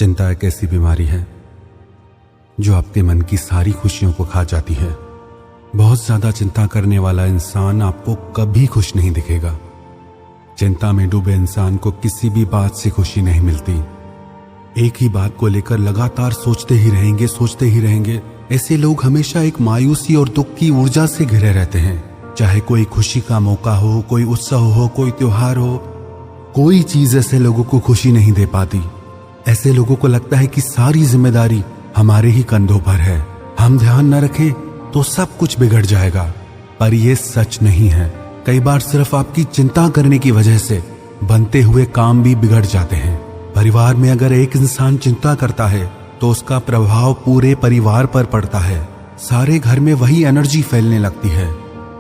चिंता एक ऐसी बीमारी है जो आपके मन की सारी खुशियों को खा जाती है। बहुत ज्यादा चिंता करने वाला इंसान आपको कभी खुश नहीं दिखेगा। चिंता में डूबे इंसान को किसी भी बात से खुशी नहीं मिलती। एक ही बात को लेकर लगातार सोचते ही रहेंगे। ऐसे लोग हमेशा एक मायूसी और दुख की ऊर्जा से घिरे रहते हैं। चाहे कोई खुशी का मौका हो, कोई उत्सव हो, कोई त्योहार हो, कोई चीज ऐसे लोगों को खुशी नहीं दे पाती। ऐसे लोगों को लगता है कि सारी जिम्मेदारी हमारे ही कंधों पर है, हम ध्यान न रखें तो सब कुछ बिगड़ जाएगा। पर यह सच नहीं है। कई बार सिर्फ आपकी चिंता करने की वजह से बनते हुए काम भी बिगड़ जाते हैं। परिवार में अगर एक इंसान चिंता करता है तो उसका प्रभाव पूरे परिवार पर पड़ता है। सारे घर में वही एनर्जी फैलने लगती है।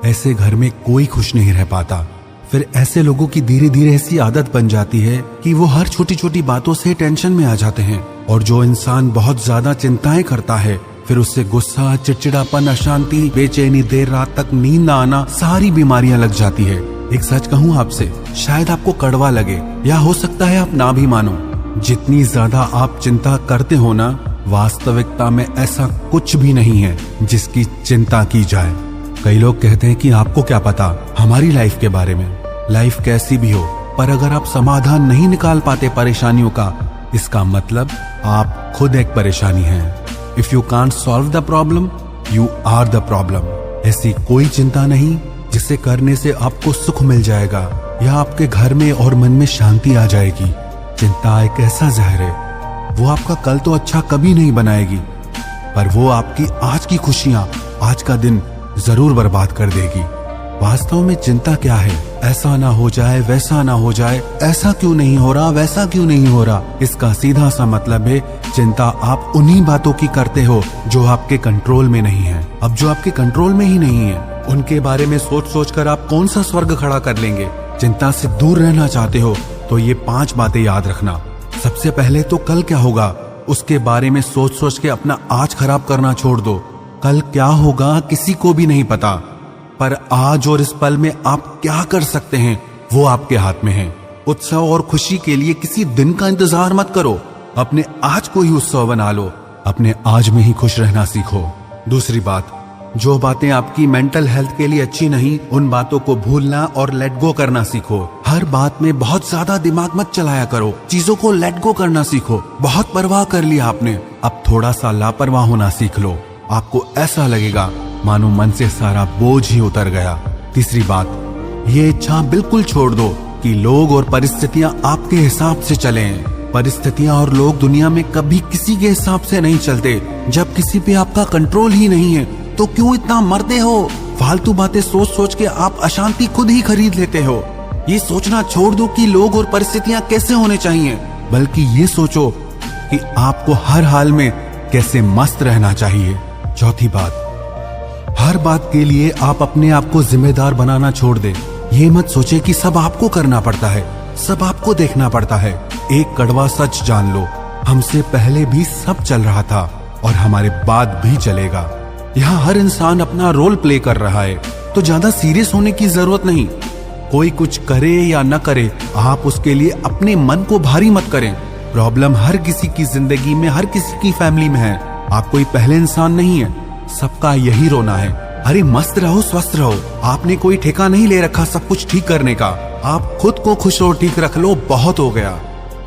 ऐसे घर में कोई खुश नहीं रह पाता। फिर ऐसे लोगों की धीरे धीरे ऐसी आदत बन जाती है कि वो हर छोटी छोटी बातों से टेंशन में आ जाते हैं। और जो इंसान बहुत ज्यादा चिंताएं करता है, फिर उससे गुस्सा, चिड़चिड़ापन, अशांति, बेचैनी, देर रात तक नींद न आना, सारी बीमारियां लग जाती है। एक सच कहूं आपसे, शायद आपको कड़वा लगे या हो सकता है आप ना भी मानो, जितनी ज्यादा आप चिंता करते हो ना, वास्तविकता में ऐसा कुछ भी नहीं है जिसकी चिंता की जाए। कई लोग कहते हैं कि आपको क्या पता हमारी लाइफ के बारे में। लाइफ कैसी भी हो, पर अगर आप समाधान नहीं निकाल पाते परेशानियों का, इसका मतलब आप खुद एक परेशानी हैं। If you can't solve the problem, you are the problem. ऐसी कोई चिंता नहीं जिसे करने से आपको सुख मिल जाएगा या आपके घर में और मन में शांति आ जाएगी। चिंता एक ऐसा जहर है, वो आपका कल तो अच्छा कभी नहीं बनाएगी, पर वो आपकी आज की खुशियां, आज का दिन जरूर बर्बाद कर देगी। वास्तव में चिंता क्या है? ऐसा ना हो जाए, वैसा ना हो जाए, ऐसा क्यों नहीं हो रहा, वैसा क्यों नहीं हो रहा। इसका सीधा सा मतलब है चिंता आप उन्हीं बातों की करते हो जो आपके कंट्रोल में नहीं है। अब जो आपके कंट्रोल में ही नहीं है, उनके बारे में सोच सोच कर आप कौन सा स्वर्ग खड़ा कर लेंगे। चिंता से दूर रहना चाहते हो तो ये 5 बातें याद रखना। सबसे पहले तो कल क्या होगा उसके बारे में सोच सोच के अपना आज खराब करना छोड़ दो। कल क्या होगा किसी को भी नहीं पता, पर आज और इस पल में आप क्या कर सकते हैं वो आपके हाथ में है। उत्सव और खुशी के लिए किसी दिन का इंतजार मत करो, अपने आज को ही उत्सव बना लो। अपने आज में ही खुश रहना सीखो। दूसरी बात, जो बातें आपकी मेंटल हेल्थ के लिए अच्छी नहीं, उन बातों को भूलना और लेट गो करना सीखो। हर बात में बहुत ज्यादा दिमाग मत चलाया करो, चीजों को लेट गो करना सीखो। बहुत परवाह कर लिया आपने, अब थोड़ा सा लापरवाह होना सीख लो। आपको ऐसा लगेगा मानो मन से सारा बोझ ही उतर गया। तीसरी बात, ये इच्छा बिल्कुल छोड़ दो कि लोग और परिस्थितियां आपके हिसाब से चलें। परिस्थितियां और लोग दुनिया में कभी किसी के हिसाब से नहीं चलते। जब किसी पे आपका कंट्रोल ही नहीं है तो क्यों इतना मरते हो? फालतू बातें सोच सोच के आप अशांति खुद ही खरीद लेते हो। ये सोचना छोड़ दो कि लोग और परिस्थितियां कैसे होने चाहिए, बल्कि ये सोचो कि आपको हर हाल में कैसे मस्त रहना चाहिए। चौथी बात, हर बात के लिए आप अपने आप को जिम्मेदार बनाना छोड़ दें। ये मत सोचे कि सब आपको करना पड़ता है, सब आपको देखना पड़ता है। एक कड़वा सच जान लो, हमसे पहले भी सब चल रहा था और हमारे बाद भी चलेगा। यहाँ हर इंसान अपना रोल प्ले कर रहा है, तो ज्यादा सीरियस होने की जरूरत नहीं। कोई कुछ करे या न करे, आप उसके लिए अपने मन को भारी मत करें। प्रॉब्लम हर किसी की जिंदगी में, हर किसी की फैमिली में है। आप कोई पहले इंसान नहीं है, सबका यही रोना है। अरे मस्त रहो, स्वस्थ रहो। आपने कोई ठेका नहीं ले रखा सब कुछ ठीक करने का। आप खुद को खुश और ठीक रख लो, बहुत हो गया।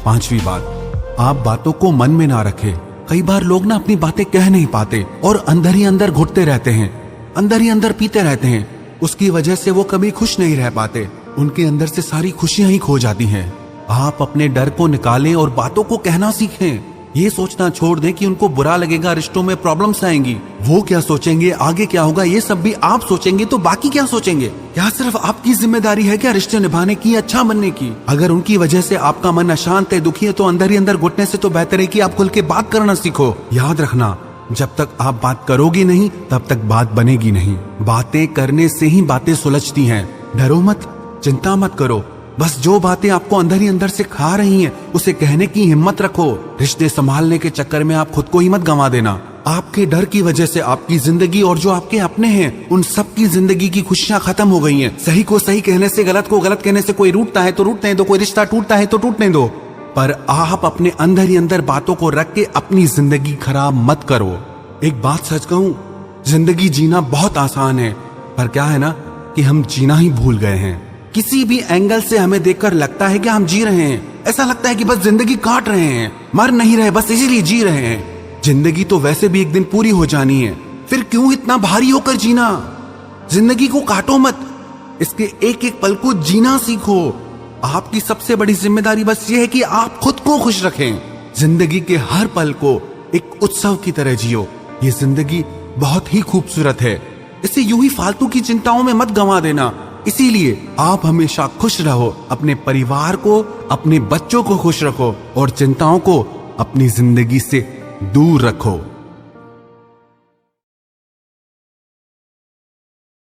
पांचवी बात, आप बातों को मन में ना रखें। कई बार लोग ना अपनी बातें कह नहीं पाते और अंदर ही अंदर घुटते रहते हैं, अंदर ही अंदर पीते रहते हैं। उसकी वजह से वो कभी खुश नहीं रह पाते, उनके अंदर से सारी खुशियां ही खो जाती हैं। आप अपने डर को निकालें और बातों को कहना सीखें। ये सोचना छोड़ दें कि उनको बुरा लगेगा, रिश्तों में प्रॉब्लम्स आएंगी, वो क्या सोचेंगे, आगे क्या होगा, ये सब भी आप सोचेंगे तो बाकी क्या सोचेंगे? क्या सिर्फ आपकी जिम्मेदारी है क्या रिश्ते निभाने की, अच्छा बनने की? अगर उनकी वजह से आपका मन अशांत है, दुखी है, तो अंदर ही अंदर घुटने से तो बेहतर है कि आप खुल के बात करना सीखो। याद रखना, जब तक आप बात करोगे नहीं तब तक बात बनेगी नहीं। बातें करने से ही बातें सुलझती हैं। डरो मत, चिंता मत करो, बस जो बातें आपको अंदर ही अंदर से खा रही हैं उसे कहने की हिम्मत रखो। रिश्ते संभालने के चक्कर में आप खुद को ही मत गंवा देना। आपके डर की वजह से आपकी जिंदगी और जो आपके अपने हैं उन सब की जिंदगी की खुशियां खत्म हो गई हैं। सही को सही कहने से, गलत को गलत कहने से कोई रूठता है तो रूठने दो, कोई रिश्ता टूटता है तो टूटने दो। पर आप अपने अंदर ही अंदर बातों को रख के अपनी जिंदगी खराब मत करो। एक बात सच कहूं, जिंदगी जीना बहुत आसान है, पर क्या है ना कि हम जीना ही भूल गए हैं। किसी भी एंगल से हमें देखकर लगता है कि हम जी रहे हैं। ऐसा लगता है कि बस जिंदगी काट रहे हैं, मर नहीं रहे, बस इसीलिए जी रहे हैं। जिंदगी तो वैसे भी एक दिन पूरी हो जानी है, फिर क्यों इतना भारी होकर जीना। जिंदगी को काटो मत, इसके एक एक पल को जीना सीखो। आपकी सबसे बड़ी जिम्मेदारी बस ये है कि आप खुद को खुश रखें। जिंदगी के हर पल को एक उत्सव की तरह जियो। ये जिंदगी बहुत ही खूबसूरत है, इसे यूं ही फालतू की चिंताओं में मत गंवा देना। इसीलिए आप हमेशा खुश रहो, अपने परिवार को, अपने बच्चों को खुश रखो और चिंताओं को अपनी जिंदगी से दूर रखो।